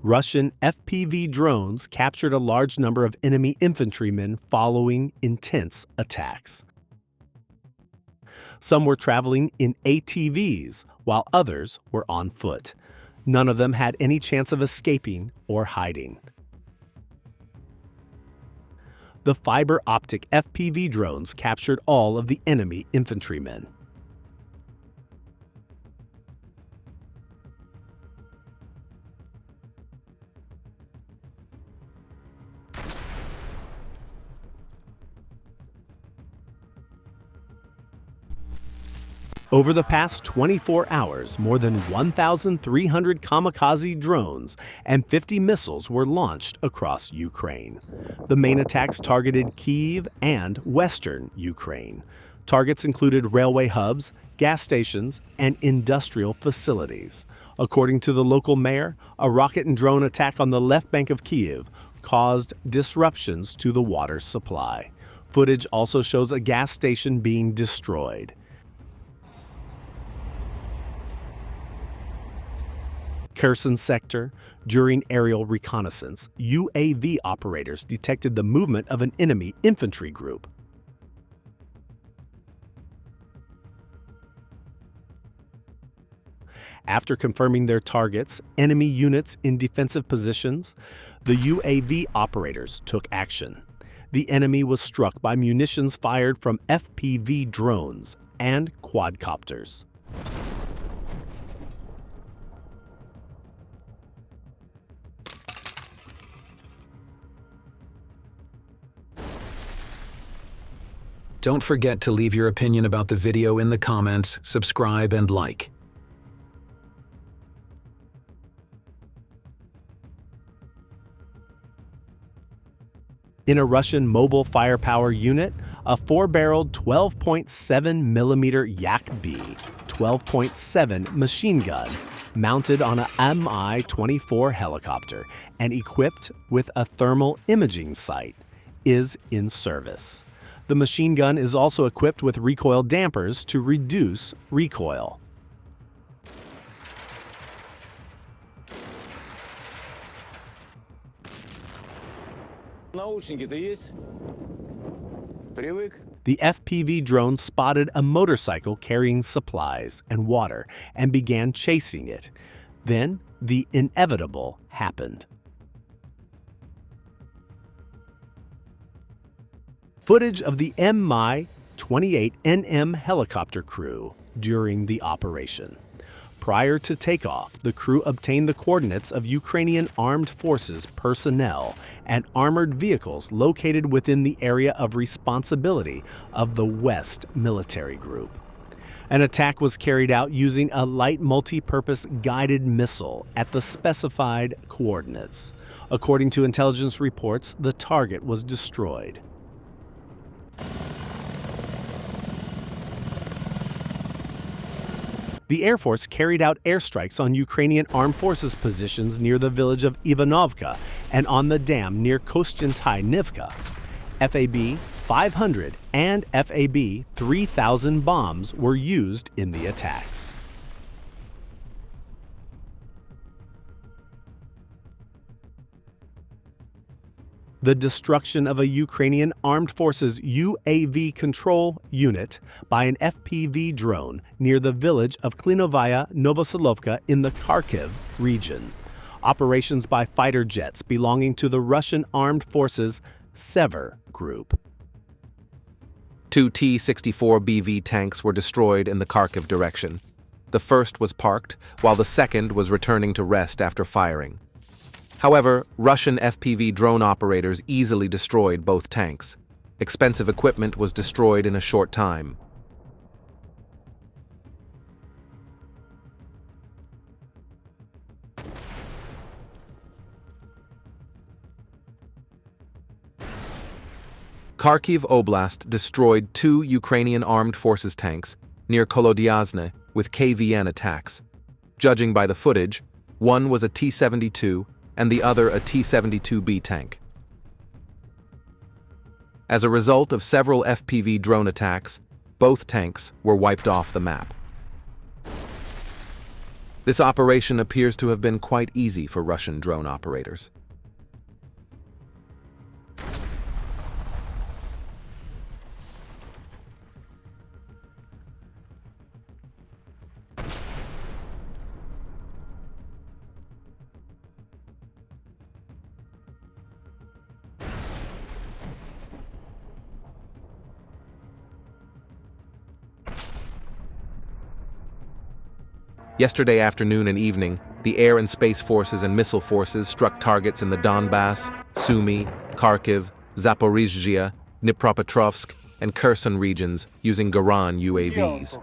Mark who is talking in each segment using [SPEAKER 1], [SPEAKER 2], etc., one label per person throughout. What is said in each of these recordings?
[SPEAKER 1] Russian FPV drones captured a large number of enemy infantrymen following intense attacks. Some were traveling in ATVs, while others were on foot. None of them had any chance of escaping or hiding. The fiber optic FPV drones captured all of the enemy infantrymen. Over the past 24 hours, more than 1,300 kamikaze drones and 50 missiles were launched across Ukraine. The main attacks targeted Kyiv and western Ukraine. Targets included railway hubs, gas stations, and industrial facilities. According to the local mayor, a rocket and drone attack on the left bank of Kyiv caused disruptions to the water supply. Footage also shows a gas station being destroyed. Kherson sector, during aerial reconnaissance, UAV operators detected the movement of an enemy infantry group. After confirming their targets, enemy units in defensive positions, the UAV operators took action. The enemy was struck by munitions fired from FPV drones and quadcopters.
[SPEAKER 2] Don't forget to leave your opinion about the video in the comments, subscribe, and like.
[SPEAKER 1] In a Russian mobile firepower unit, a 4-barreled 12.7mm Yak-B 12.7 machine gun mounted on a Mi-24 helicopter and equipped with a thermal imaging sight is in service. The machine gun is also equipped with recoil dampers to reduce recoil.
[SPEAKER 3] Наушники-то есть? Привык?
[SPEAKER 1] The FPV drone spotted a motorcycle carrying supplies and water and began chasing it. Then, the inevitable happened. Footage of the Mi-28NM helicopter crew during the operation. Prior to takeoff, the crew obtained the coordinates of Ukrainian armed forces personnel and armored vehicles located within the area of responsibility of the West Military Group. An attack was carried out using a light multi-purpose guided missile at the specified coordinates. According to intelligence reports, the target was destroyed. The Air Force carried out airstrikes on Ukrainian armed forces positions near the village of Ivanovka and on the dam near Kostyantynivka. FAB-500 and FAB-3000 bombs were used in the attacks. The destruction of a Ukrainian armed forces UAV control unit by an FPV drone near the village of Klinovaya Novoselovka in the Kharkiv region. Operations by fighter jets belonging to the Russian Armed Forces Sever Group.
[SPEAKER 4] 2 T-64BV tanks were destroyed in the Kharkiv direction. The first was parked, while the second was returning to rest after firing. However, Russian FPV drone operators easily destroyed both tanks. Expensive equipment was destroyed in a short time. Kharkiv Oblast destroyed 2 Ukrainian armed forces tanks near Kolodyazyne with KVN attacks. Judging by the footage, one was a T-72 and the other a T-72B tank. As a result of several FPV drone attacks, both tanks were wiped off the map. This operation appears to have been quite easy for Russian drone operators. Yesterday afternoon and evening, the air and space forces and missile forces struck targets in the Donbass, Sumy, Kharkiv, Zaporizhzhia, Dnipropetrovsk, and Kherson regions using Garan UAVs.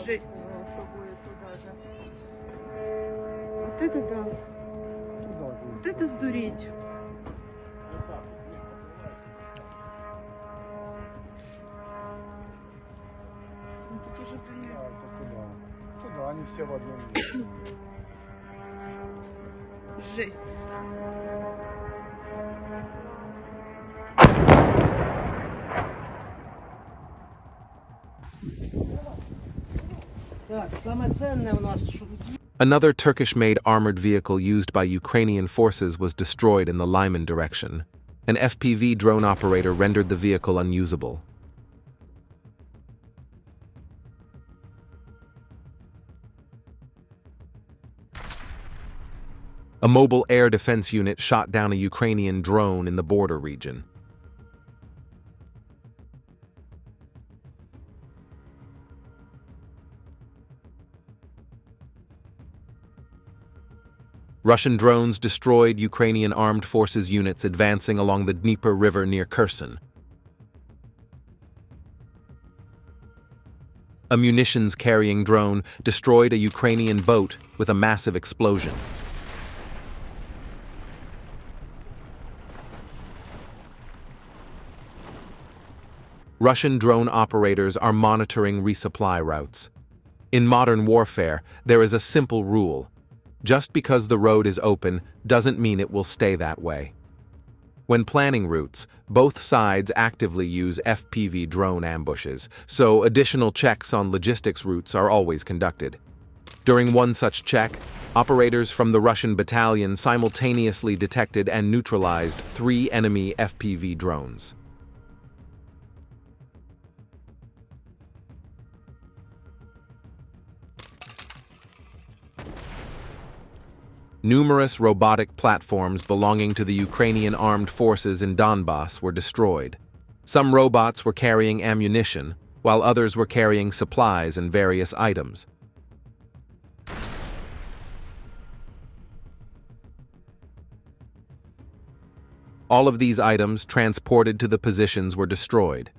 [SPEAKER 5] Жесть. Вот это да. Вот это сдуреть. Тут уже
[SPEAKER 6] Туда, они все в одном месте.
[SPEAKER 5] жесть.
[SPEAKER 7] Так, самое ценное у нас, что
[SPEAKER 4] Another Turkish-made armored vehicle used by Ukrainian forces was destroyed in the Lyman direction. An FPV drone operator rendered the vehicle unusable. A mobile air defense unit shot down a Ukrainian drone in the border region. Russian drones destroyed Ukrainian armed forces units advancing along the Dnieper River near Kherson. A munitions-carrying drone destroyed a Ukrainian boat with a massive explosion. Russian drone operators are monitoring resupply routes. In modern warfare, there is a simple rule. Just because the road is open doesn't mean it will stay that way. When planning routes, both sides actively use FPV drone ambushes, so additional checks on logistics routes are always conducted. During one such check, operators from the Russian battalion simultaneously detected and neutralized 3 enemy FPV drones. Numerous robotic platforms belonging to the Ukrainian armed forces in Donbass were destroyed. Some robots were carrying ammunition, while others were carrying supplies and various items. All of these items transported to the positions were destroyed.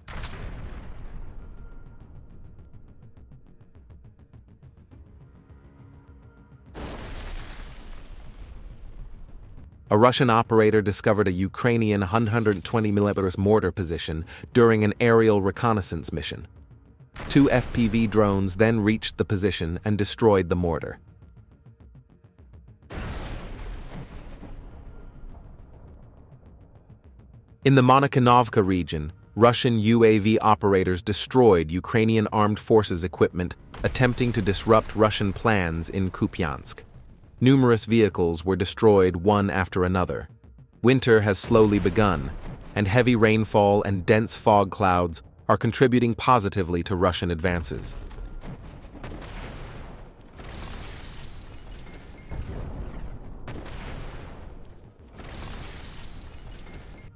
[SPEAKER 4] A Russian operator discovered a Ukrainian 120mm mortar position during an aerial reconnaissance mission. 2 FPV drones then reached the position and destroyed the mortar. In the Monokhinovka region, Russian UAV operators destroyed Ukrainian armed forces equipment attempting to disrupt Russian plans in Kupiansk. Numerous vehicles were destroyed one after another. Winter has slowly begun, and heavy rainfall and dense fog clouds are contributing positively to Russian advances.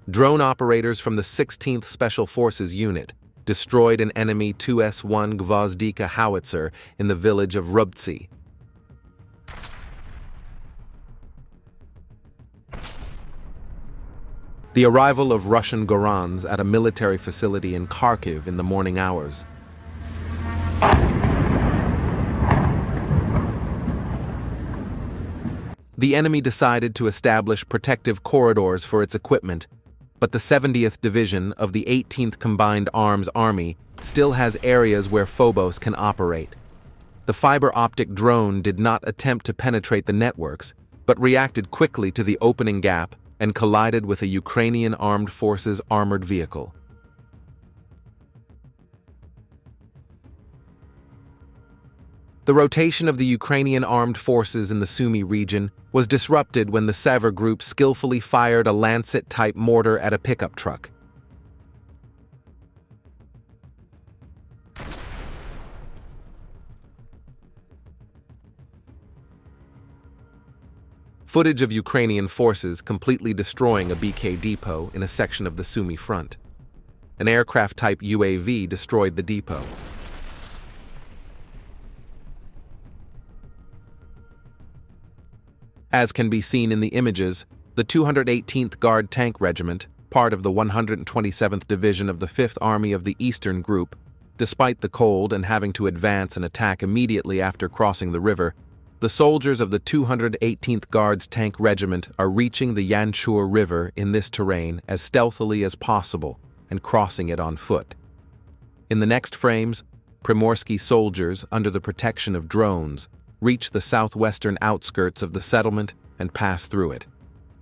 [SPEAKER 4] Drone operators from the 16th Special Forces Unit destroyed an enemy 2S-1 Gvozdika howitzer in the village of Rubtsi. The arrival of Russian Gorans at a military facility in Kharkiv in the morning hours. The enemy decided to establish protective corridors for its equipment, but the 70th Division of the 18th Combined Arms Army still has areas where Phobos can operate. The fiber optic drone did not attempt to penetrate the networks, but reacted quickly to the opening gap and collided with a Ukrainian armed forces armored vehicle. The rotation of the Ukrainian armed forces in the Sumy region was disrupted when the Sever group skillfully fired a Lancet-type mortar at a pickup truck. Footage of Ukrainian forces completely destroying a BK depot in a section of the Sumy front. An aircraft-type UAV destroyed the depot. As can be seen in the images, the 218th Guard Tank Regiment, part of the 127th Division of the 5th Army of the Eastern Group, despite the cold and having to advance and attack immediately after crossing the river, the soldiers of the 218th Guards Tank Regiment are reaching the Yanchur River in this terrain as stealthily as possible and crossing it on foot. In the next frames, Primorsky soldiers, under the protection of drones, reach the southwestern outskirts of the settlement and pass through it.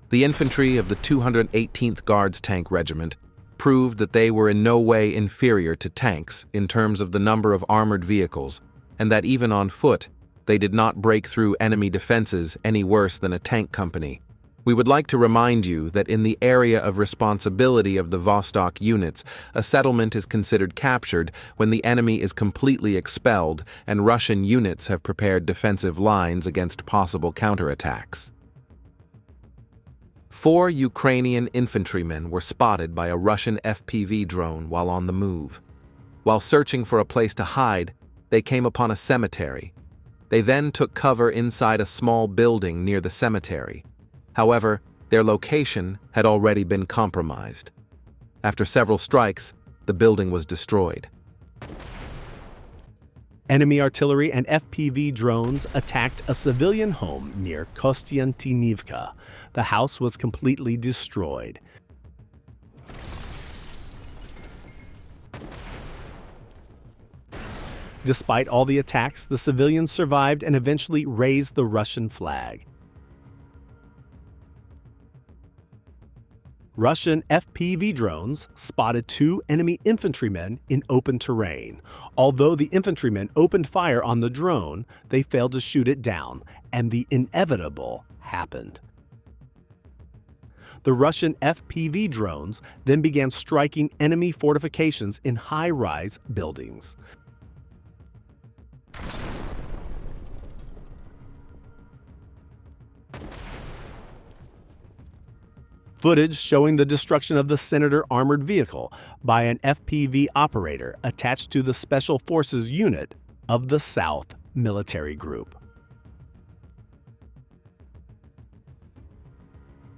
[SPEAKER 4] The infantry of the 218th Guards Tank Regiment proved that they were in no way inferior to tanks in terms of the number of armored vehicles, and that even on foot, they did not break through enemy defenses any worse than a tank company. We would like to remind you that in the area of responsibility of the Vostok units, a settlement is considered captured when the enemy is completely expelled and Russian units have prepared defensive lines against possible counterattacks. 4 Ukrainian infantrymen were spotted by a Russian FPV drone while on the move. While searching for a place to hide, they came upon a cemetery. They then took cover inside a small building near the cemetery. However, their location had already been compromised. After several strikes, the building was destroyed.
[SPEAKER 1] Enemy artillery and FPV drones attacked a civilian home near Kostiantynivka. The house was completely destroyed. Despite all the attacks, the civilians survived and eventually raised the Russian flag. Russian FPV drones spotted 2 enemy infantrymen in open terrain. Although the infantrymen opened fire on the drone, they failed to shoot it down, and the inevitable happened. The Russian FPV drones then began striking enemy fortifications in high-rise buildings. Footage showing the destruction of the Senator armored vehicle by an FPV operator attached to the Special Forces unit of the South Military Group.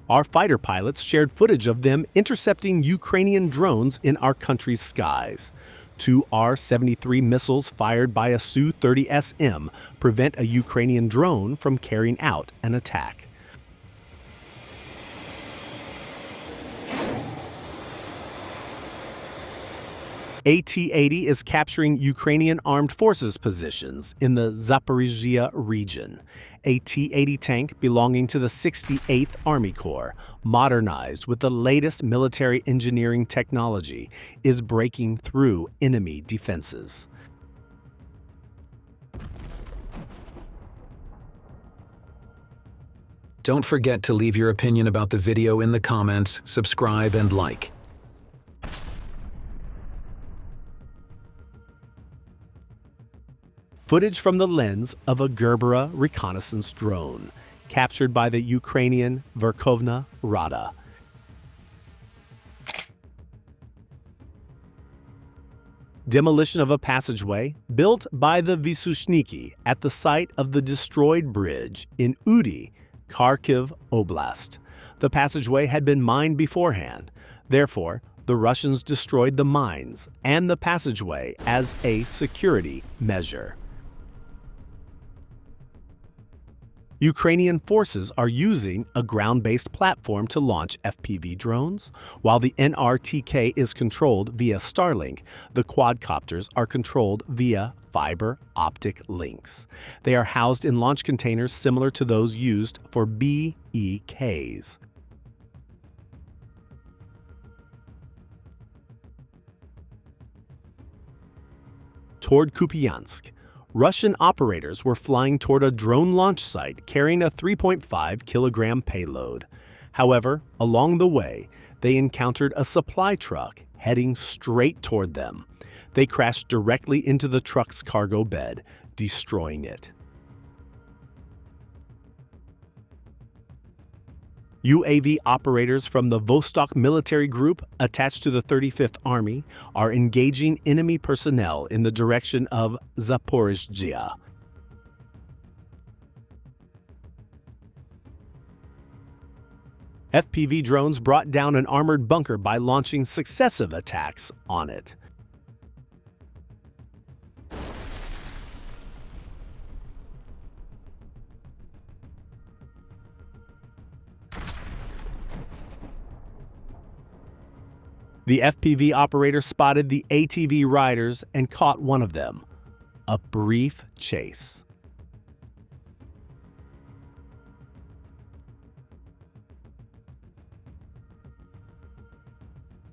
[SPEAKER 1] Our fighter pilots shared footage of them intercepting Ukrainian drones in our country's skies. 2 R-73 missiles fired by a Su-30SM prevent a Ukrainian drone from carrying out an attack. AT-80 is capturing Ukrainian armed forces positions in the Zaporizhia region. A T-80 tank belonging to the 68th Army Corps, modernized with the latest military engineering technology, is breaking through enemy defenses.
[SPEAKER 2] Don't forget to leave your opinion about the video in the comments, subscribe, and like.
[SPEAKER 1] Footage from the lens of a Gerbera reconnaissance drone, captured by the Ukrainian Verkhovna Rada. Demolition of a passageway built by the Vysushniki at the site of the destroyed bridge in Udi, Kharkiv Oblast. The passageway had been mined beforehand. Therefore, the Russians destroyed the mines and the passageway as a security measure. Ukrainian forces are using a ground-based platform to launch FPV drones. While the NRTK is controlled via Starlink, the quadcopters are controlled via fiber optic links. They are housed in launch containers similar to those used for BEKs. Toward Kupiansk, Russian operators were flying toward a drone launch site carrying a 3.5-kilogram payload. However, along the way, they encountered a supply truck heading straight toward them. They crashed directly into the truck's cargo bed, destroying it. UAV operators from the Vostok military group attached to the 35th Army are engaging enemy personnel in the direction of Zaporizhzhia. FPV drones brought down an armored bunker by launching successive attacks on it. The FPV operator spotted the ATV riders and caught one of them. A brief chase.